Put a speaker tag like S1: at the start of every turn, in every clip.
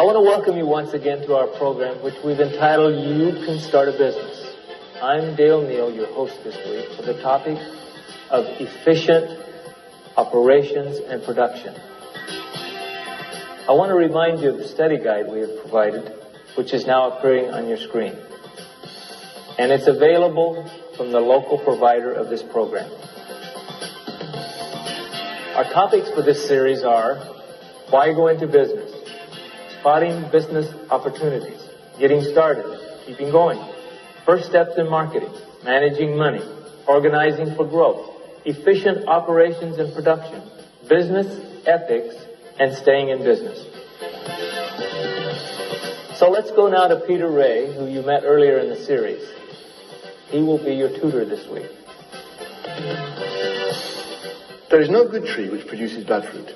S1: want to welcome you once again to our program, which we've entitled You Can Start a Business. I'm Dale Neal, your host this week, for the topic of efficient operations and production. I want to remind you of the study guide we have provided, which is now appearing on your screen. And it's available from the local provider of this program. Our topics for this series are why go into business, spotting business opportunities, getting started, keeping going, first steps in marketing, managing money, organizing for growth, efficient operations and production, business ethics, and staying in business. So let's go now to Peter Ray, who you met earlier in the series. He will be your tutor this week.
S2: There is no good tree which produces bad fruit,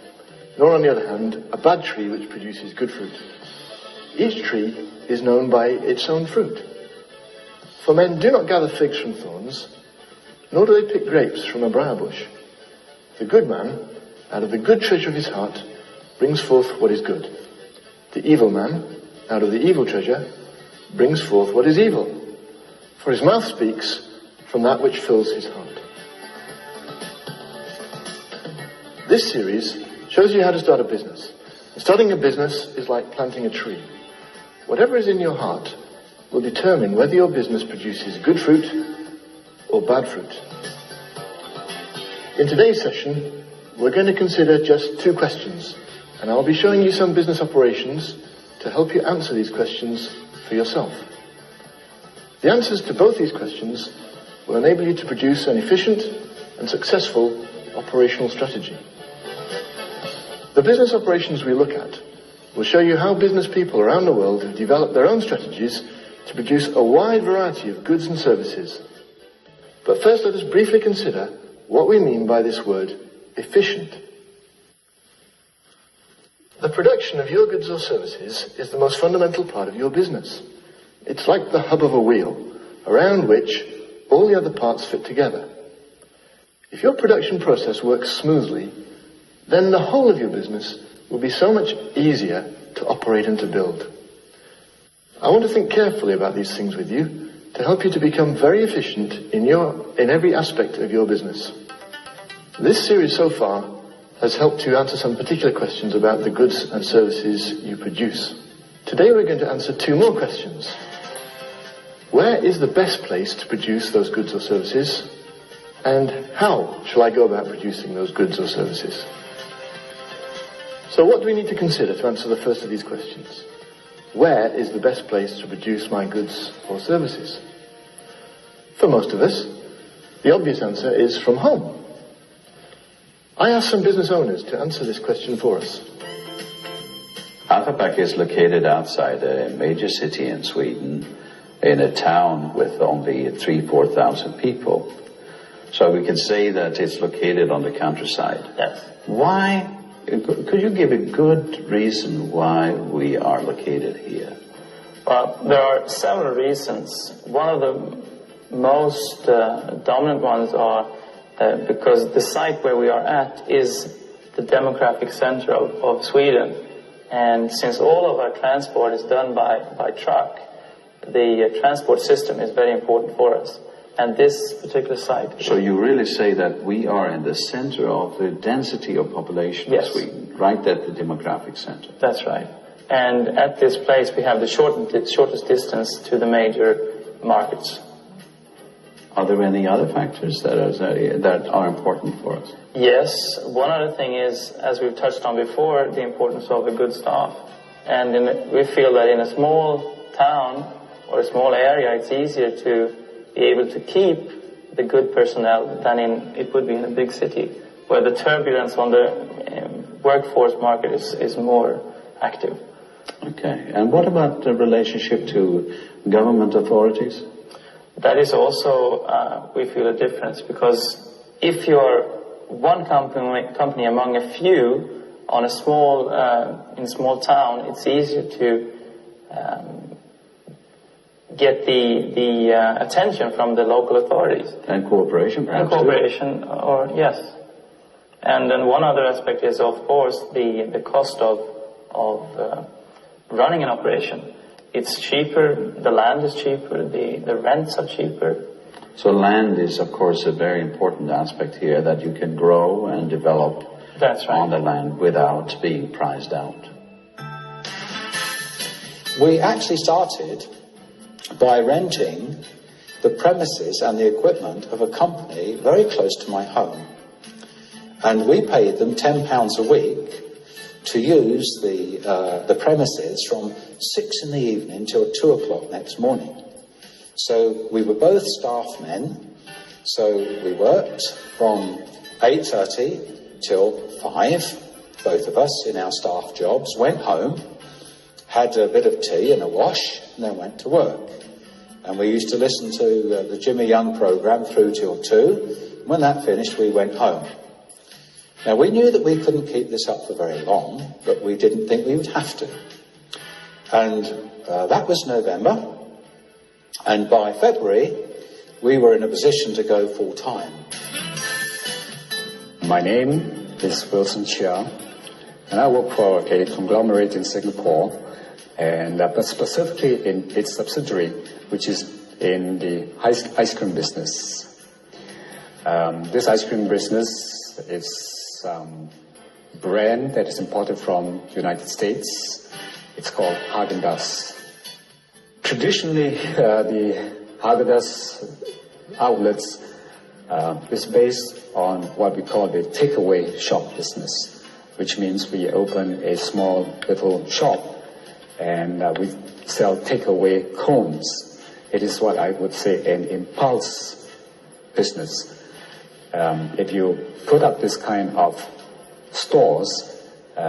S2: nor on the other hand, a bad tree which produces good fruit. Each tree is known by its own fruit. For men do not gather figs from thorns, nor do they pick grapes from a briar bush. The good man, out of the good treasure of his heart, brings forth what is good. The evil man, out of the evil treasure, brings forth what is evil. For his mouth speaks from that which fills his heart. This series shows you how to start a business. Starting a business is like planting a tree. Whatever is in your heart will determine whether your business produces good fruit or bad fruit. In today's session, we're going to consider just two questions, and I'll be showing you some business operations to help you answer these questions for yourself. The answers to both these questions will enable you to produce an efficient and successful operational strategy. The business operations we look at will show you how business people around the world have developed their own strategies to produce a wide variety of goods and services. But first, let us briefly consider what we mean by this word, efficient. The production of your goods or services is the most fundamental part of your business. It's like the hub of a wheel, around which all the other parts fit together. If your production process works smoothly, then the whole of your business will be so much easier to operate and to build. I want to think carefully about these things with you to help you to become very efficient in every aspect of your business. This series so far has helped to answer some particular questions about the goods and services you produce. Today we're going to answer two more questions. Where is the best place to produce those goods or services? And how shall I go about producing those goods or services? So what do we need to consider to answer the first of these questions? Where is the best place to produce my goods or services? For most of us, the obvious answer is from home. I asked some business owners to answer this question for us.
S3: Alphabet is located outside a major city in Sweden, in a town with only 3,000-4,000 people. So we can say that it's located on the countryside.
S1: Yes.
S3: Why? Could you give a good reason why we are located here?
S4: Well, there are several reasons. One of the most dominant ones are because the site where we are at is the demographic center of Sweden. And since all of our transport is done by truck, the transport system is very important for us. And this particular site...
S3: So you really say that we are in the center of the density of population of Sweden, right at the demographic center.
S4: That's right. And at this place we have the shortest distance to the major markets.
S3: Are there any other factors that are important for us?
S4: Yes. One other thing is, as we've touched on before, the importance of a good staff. And we feel that in a small town or a small area, it's easier to be able to keep the good personnel than it would be in a big city, where the turbulence on the workforce market is more active.
S3: Okay. And what about the relationship to government authorities?
S4: That is also, we feel, a difference, because if you're one company among a few on a in a small town, it's easier to get the attention from the local authorities.
S3: And cooperation, perhaps.
S4: And cooperation, or yes. And then one other aspect is, of course, the cost of running an operation. It's cheaper, the land is cheaper, the rents are cheaper.
S3: So land is, of course, a very important aspect here, that you can grow and develop
S4: That's right.
S3: on the land without being prized out.
S5: We actually started by renting the premises and the equipment of a company very close to my home. And we paid them £10 a week to use the premises from 6 in the evening till 2 o'clock next morning. So we were both staff men, so we worked from 8:30 till 5, both of us in our staff jobs, went home, had a bit of tea and a wash, and then went to work. And we used to listen to the Jimmy Young programme through till 2. When that finished, we went home. Now, we knew that we couldn't keep this up for very long, but we didn't think we would have to. And that was November. And by February, we were in a position to go full-time.
S6: My name is Wilson Chia, and I work for a conglomerate in Singapore, and but specifically in its subsidiary, which is in the ice cream business. This ice cream business is brand that is imported from the United States. It's called Haagen-Dazs. Traditionally, the Haagen-Dazs outlets is based on what we call the takeaway shop business, which means we open a small little shop and we sell takeaway cones. It is what I would say an impulse business. If you put up this kind of stores,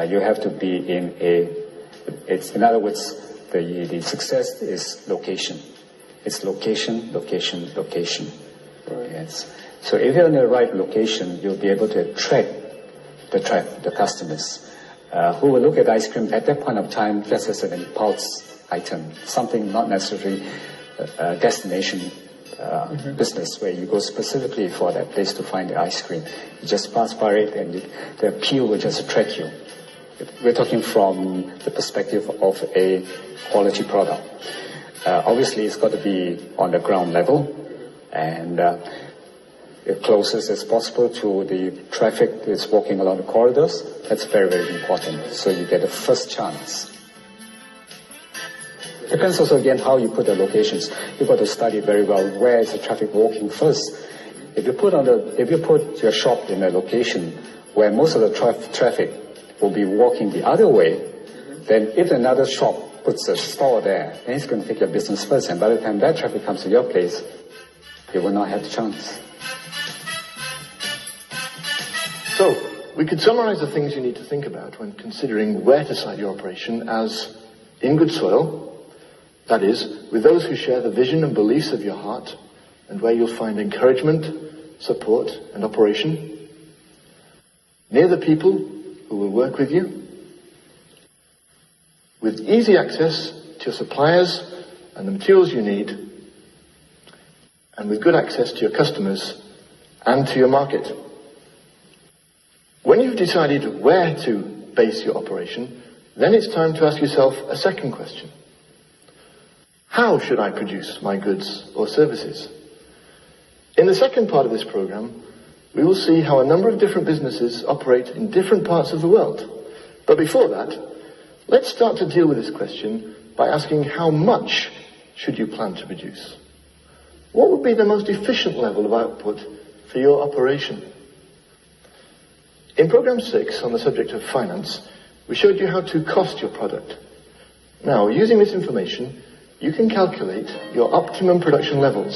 S6: you have to be in in other words, the success is location. It's location, location, location. Yes. So if you're in the right location, you'll be able to attract the customers who will look at ice cream at that point of time just as an impulse item, something not necessarily a destination business where you go specifically for that place to find the ice cream. You just pass by it and the appeal will just attract you. We're talking from the perspective of a quality product. Obviously, it's got to be on the ground level and as closest as possible to the traffic that's walking along the corridors. That's very, very important. So you get a first chance. Depends also again how you put the locations. You've got to study very well where is the traffic walking first. If you put your shop in a location where most of the traffic will be walking the other way, then if another shop puts a store there, then he's going to take your business first, and by the time that traffic comes to your place, you will not have the chance.
S2: So, we could summarize the things you need to think about when considering where to site your operation as in good soil, that is, with those who share the vision and beliefs of your heart, and where you'll find encouragement, support, and operation. Near the people who will work with you. With easy access to your suppliers and the materials you need. And with good access to your customers and to your market. When you've decided where to base your operation, then it's time to ask yourself a second question. How should I produce my goods or services? In the second part of this program, we will see how a number of different businesses operate in different parts of the world. But before that, let's start to deal with this question by asking how much should you plan to produce? What would be the most efficient level of output for your operation? In program 6 on the subject of finance, we showed you how to cost your product. Now, using this information, you can calculate your optimum production levels.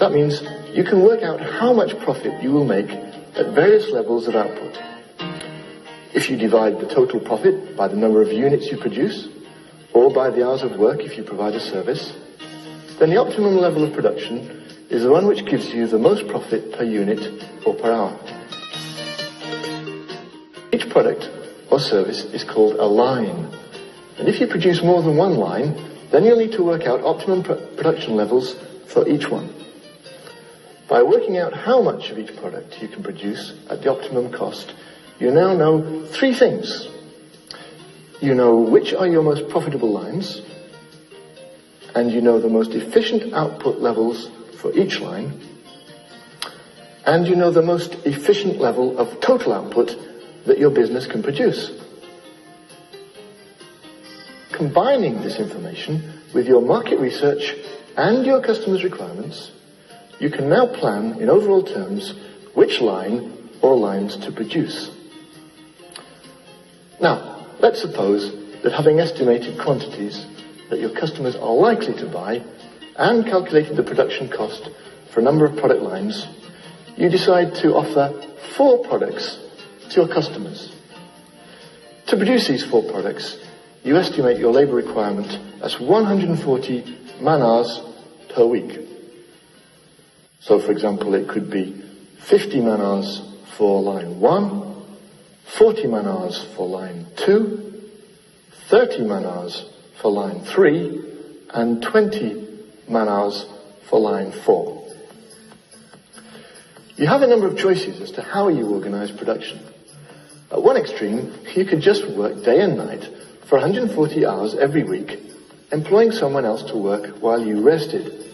S2: That means you can work out how much profit you will make at various levels of output. If you divide the total profit by the number of units you produce, or by the hours of work if you provide a service, then the optimum level of production is the one which gives you the most profit per unit or per hour. Each product or service is called a line. And if you produce more than one line, then you'll need to work out optimum production levels for each one. By working out how much of each product you can produce at the optimum cost, you now know three things. you know which are your most profitable lines, and you know the most efficient output levels for each line, and you know the most efficient level of total output that your business can produce. Combining this information with your market research and your customers' requirements, you can now plan in overall terms which line or lines to produce. Now, let's suppose that having estimated quantities that your customers are likely to buy and calculated the production cost for a number of product lines, you decide to offer 4 products to your customers. To produce these 4 products, you estimate your labor requirement as 140 man-hours per week. So, for example, it could be 50 man-hours for line 1, 40 man-hours for line 2, 30 man-hours for line 3, and 20 man-hours for line 4. You have a number of choices as to how you organize production. At one extreme, you could just work day and night for 140 hours every week, employing someone else to work while you rested.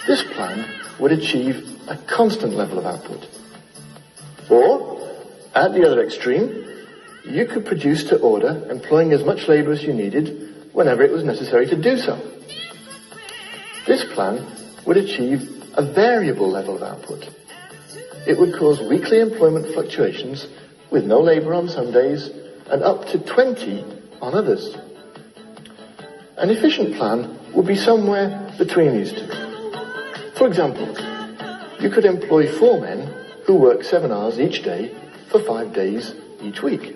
S2: This plan would achieve a constant level of output. Or, at the other extreme, you could produce to order, employing as much labor as you needed whenever it was necessary to do so. This plan would achieve a variable level of output. It would cause weekly employment fluctuations with no labor on some days and up to 20 on others. An efficient plan would be somewhere between these two. For example, you could employ 4 men who work 7 hours each day for 5 days each week.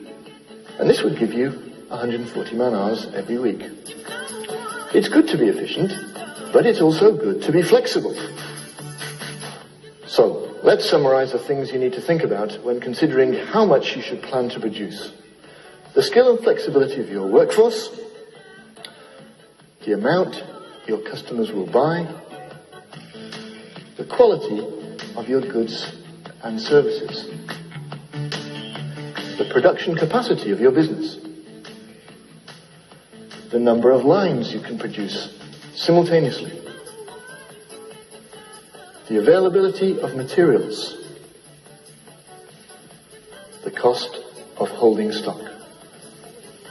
S2: And this would give you 140 man-hours every week. It's good to be efficient, but it's also good to be flexible. So, let's summarize the things you need to think about when considering how much you should plan to produce. The skill and flexibility of your workforce, the amount your customers will buy, the quality of your goods and services, the production capacity of your business, the number of lines you can produce simultaneously, the availability of materials, the cost of holding stock.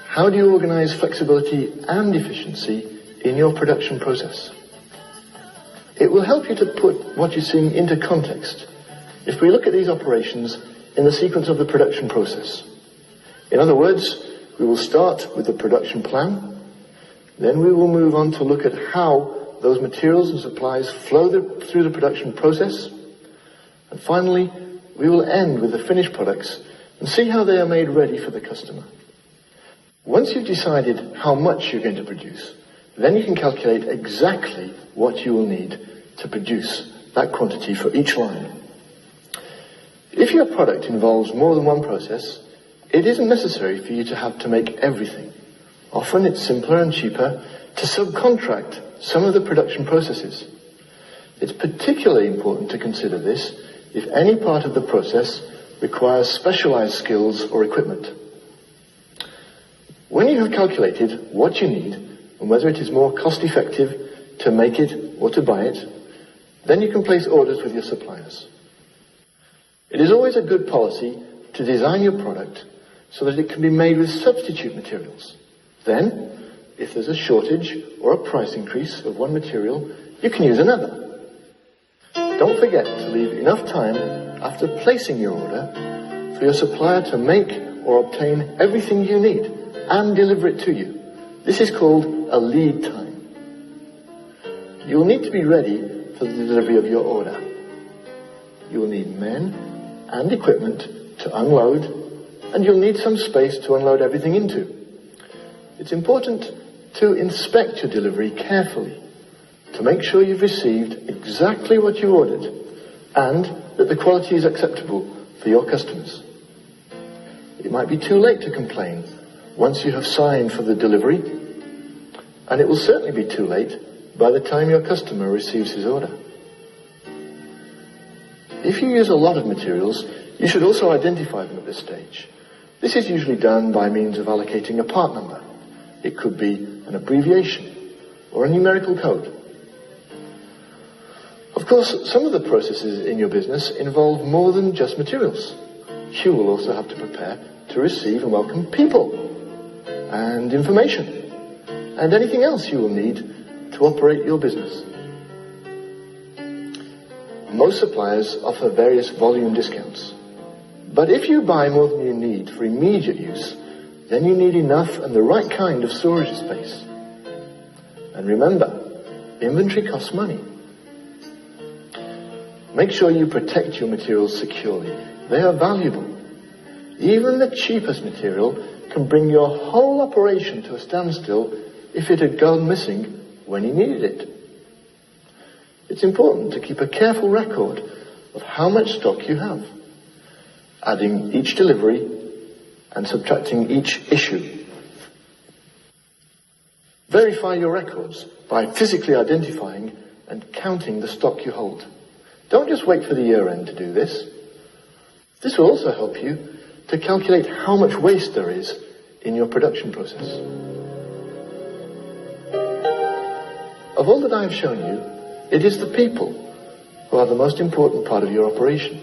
S2: How do you organize flexibility and efficiency in your production process? It will help you to put what you're seeing into context if we look at these operations in the sequence of the production process. In other words, we will start with the production plan, then we will move on to look at how those materials and supplies flow through the production process, and finally, we will end with the finished products and see how they are made ready for the customer. Once you've decided how much you're going to produce, then you can calculate exactly what you will need to produce that quantity for each line. If your product involves more than one process, it isn't necessary for you to have to make everything. Often it's simpler and cheaper to subcontract some of the production processes. It's particularly important to consider this if any part of the process requires specialized skills or equipment. When you have calculated what you need and whether it is more cost-effective to make it or to buy it, then you can place orders with your suppliers. It is always a good policy to design your product so that it can be made with substitute materials. Then, if there's a shortage or a price increase of one material, you can use another. Don't forget to leave enough time after placing your order for your supplier to make or obtain everything you need and deliver it to you. This is called a lead time. You'll need to be ready for the delivery of your order. You will need men and equipment to unload, and you'll need some space to unload everything into. It's important to inspect your delivery carefully to make sure you've received exactly what you ordered and that the quality is acceptable for your customers. It might be too late to complain once you have signed for the delivery, and it will certainly be too late by the time your customer receives his order. If you use a lot of materials, you should also identify them at this stage. This is usually done by means of allocating a part number. It could be an abbreviation or a numerical code. Of course, some of the processes in your business involve more than just materials. You will also have to prepare to receive and welcome people and information and anything else you will need to operate your business. Most suppliers offer various volume discounts. But if you buy more than you need for immediate use, then you need enough and the right kind of storage space. And remember, inventory costs money. Make sure you protect your materials securely. They are valuable. Even the cheapest material can bring your whole operation to a standstill if it had gone missing when you needed it. It's important to keep a careful record of how much stock you have, adding each delivery and subtracting each issue. Verify your records by physically identifying and counting the stock you hold. Don't just wait for the year end to do this. This will also help you to calculate how much waste there is in your production process. Of all that I have shown you, it is the people who are the most important part of your operation.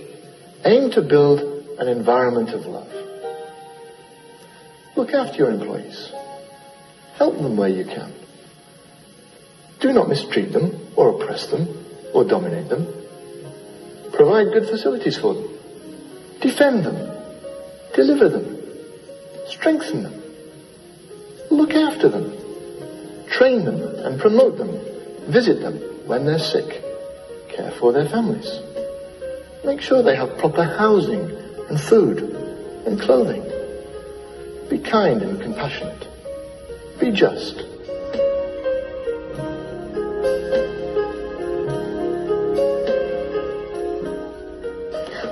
S2: Aim to build an environment of love. Look after your employees. Help them where you can. Do not mistreat them or oppress them or dominate them. Provide good facilities for them. Defend them. Deliver them. Strengthen them. Look after them. Train them and promote them. Visit them when they're sick. Care for their families. Make sure they have proper housing and food and clothing. Be kind and compassionate. Be just.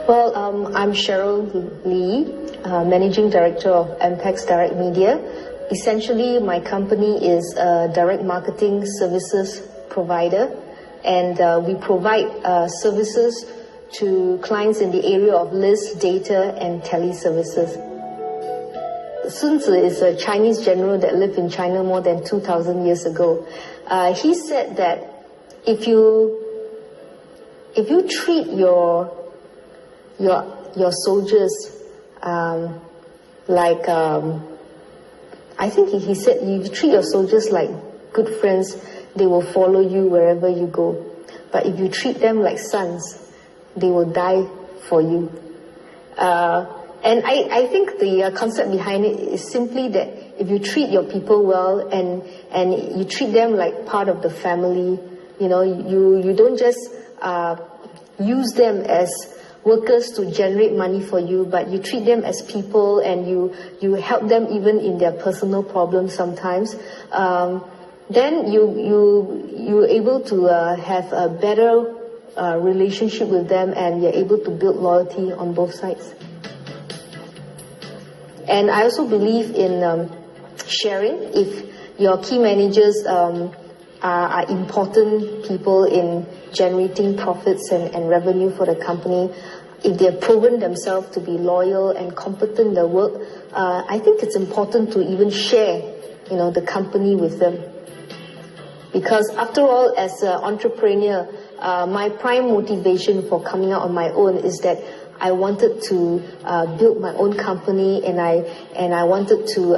S7: Well, I'm Cheryl Lee, Managing Director of MPEX Direct Media. Essentially, my company is a direct marketing services provider, and we provide services to clients in the area of list, data, and teleservices. Sun Tzu is a Chinese general that lived in China more than 2,000 years ago. He said that if you treat your soldiers like I think he said you treat your soldiers like good friends, they will follow you wherever you go. But if you treat them like sons, they will die for you. And I think the concept behind it is simply that if you treat your people well and you treat them like part of the family, you know, you don't just use them as workers to generate money for you, but you treat them as people and you help them even in their personal problems sometimes, then you're able to have a better relationship with them, and you're able to build loyalty on both sides. And I also believe in sharing. If your key managers are important people in generating profits and revenue for the company, if they've proven themselves to be loyal and competent in their work, I think it's important to even share, the company with them. Because after all, as an entrepreneur, my prime motivation for coming out on my own is that I wanted to build my own company, and I wanted to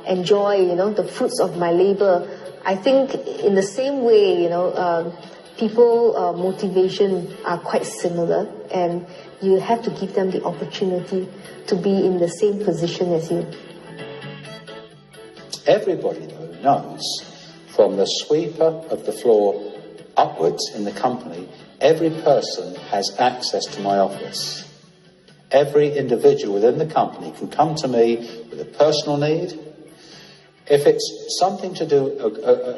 S7: enjoy, the fruits of my labor. I think in the same way, people motivation are quite similar, and you have to give them the opportunity to be in the same position as you.
S5: Everybody, though, knows from the sweeper of the floor upwards in the company, every person has access to my office. Every individual within the company can come to me with a personal need. If it's something to do,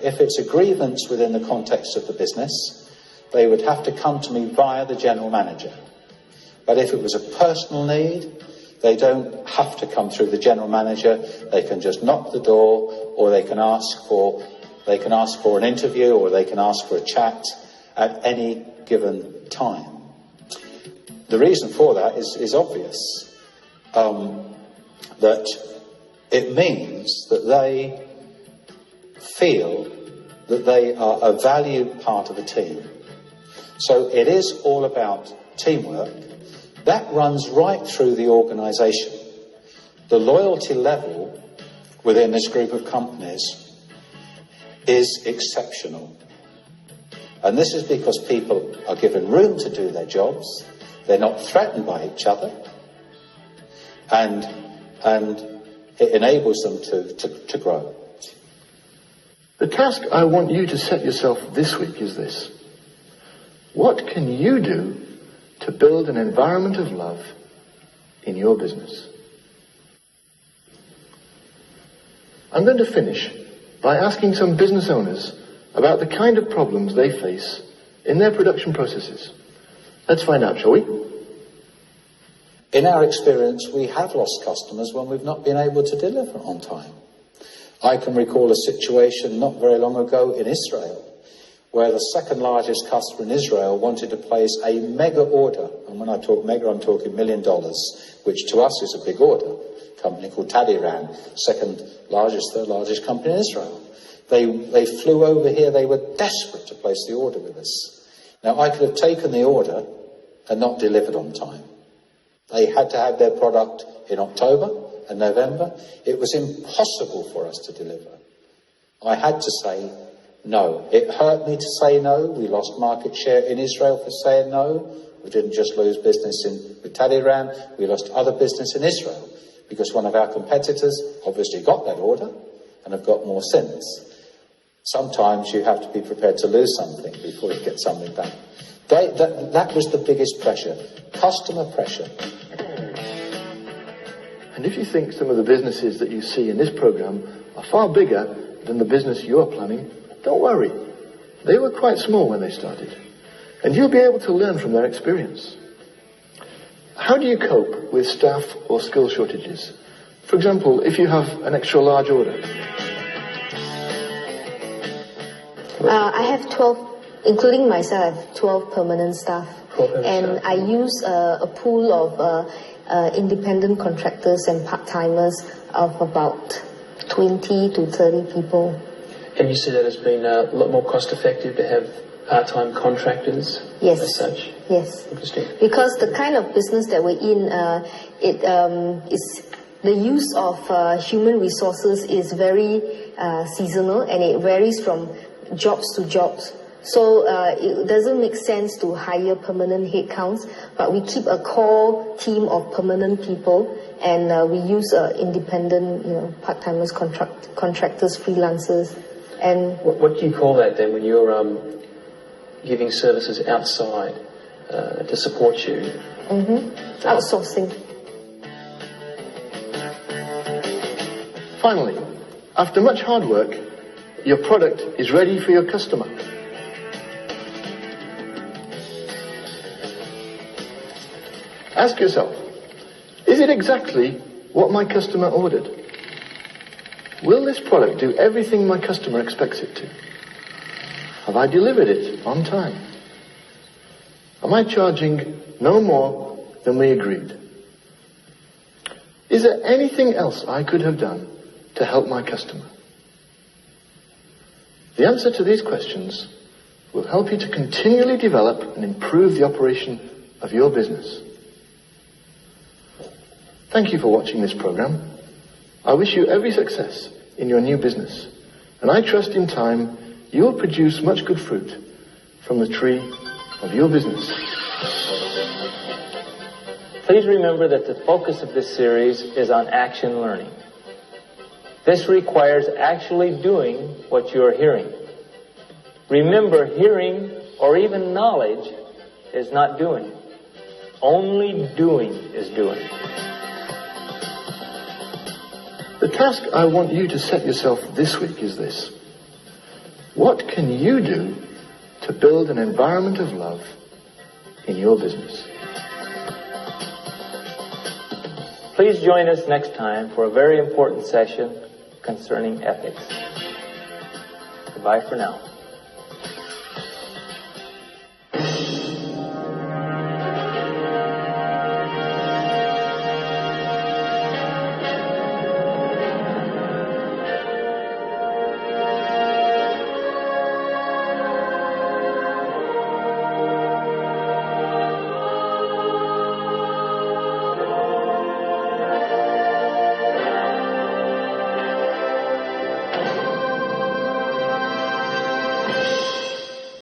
S5: if it's a grievance within the context of the business, they would have to come to me via the general manager. But if it was a personal need, they don't have to come through the general manager. They can just knock the door, or they can ask for an interview, or they can ask for a chat at any given time. The reason for that is obvious. that it means that they feel that they are a valued part of a team. So it is all about teamwork. That runs right through the organisation. The loyalty level within this group of companies is exceptional. And this is because people are given room to do their jobs, they're not threatened by each other, and it enables them to grow.
S2: The task I want you to set yourself this week is this. What can you do to build an environment of love in your business? I'm going to finish by asking some business owners about the kind of problems they face in their production processes. Let's find out, shall we?
S5: In our experience, we have lost customers when we've not been able to deliver on time. I can recall a situation not very long ago in Israel, where the second largest customer in Israel wanted to place a mega order. And when I talk mega, I'm talking $1 million, which to us is a big order. A company called Tadiran, second largest, third largest company in Israel. They flew over here. They were desperate to place the order with us. Now, I could have taken the order and not delivered on time. They had to have their product in October and November. It was impossible for us to deliver. I had to say no. It hurt me to say no. We lost market share in Israel for saying no. We didn't just lose business with Tadiran. We lost other business in Israel because one of our competitors obviously got that order and have got more since. Sometimes you have to be prepared to lose something before you get something back. That was the biggest pressure, customer pressure.
S2: And if you think some of the businesses that you see in this program are far bigger than the business you are planning, don't worry. They were quite small when they started. And you'll be able to learn from their experience. How do you cope with staff or skill shortages? For example, if you have an extra large order.
S7: I have 12, including myself, I have 12 permanent staff. And I use a pool of independent contractors and part-timers of about 20 to 30 people.
S8: And you see that as being a lot more cost-effective to have part-time contractors?
S7: Yes.
S8: As such?
S7: Yes.
S8: Interesting.
S7: Because the kind of business that we're in, is the use of human resources is very seasonal, and it varies from jobs to jobs. So it doesn't make sense to hire permanent headcounts, but we keep a core team of permanent people, and we use independent, part-timers, contractors, freelancers. And
S8: what do you call that then when you're giving services outside to support you?
S7: Outsourcing.
S2: Finally, after much hard work, your product is ready for your customer. Ask yourself, is it exactly what my customer ordered? Will this product do everything my customer expects it to? Have I delivered it on time? Am I charging no more than we agreed? Is there anything else I could have done to help my customer? The answer to these questions will help you to continually develop and improve the operation of your business. Thank you for watching this program. I wish you every success in your new business, and I trust in time you will produce much good fruit from the tree of your business.
S1: Please remember that the focus of this series is on action learning. This requires actually doing what you are hearing. Remember, hearing or even knowledge is not doing. Only doing is doing.
S2: The task I want you to set yourself this week is this. What can you do to build an environment of love in your business?
S1: Please join us next time for a very important session concerning ethics. Goodbye for now.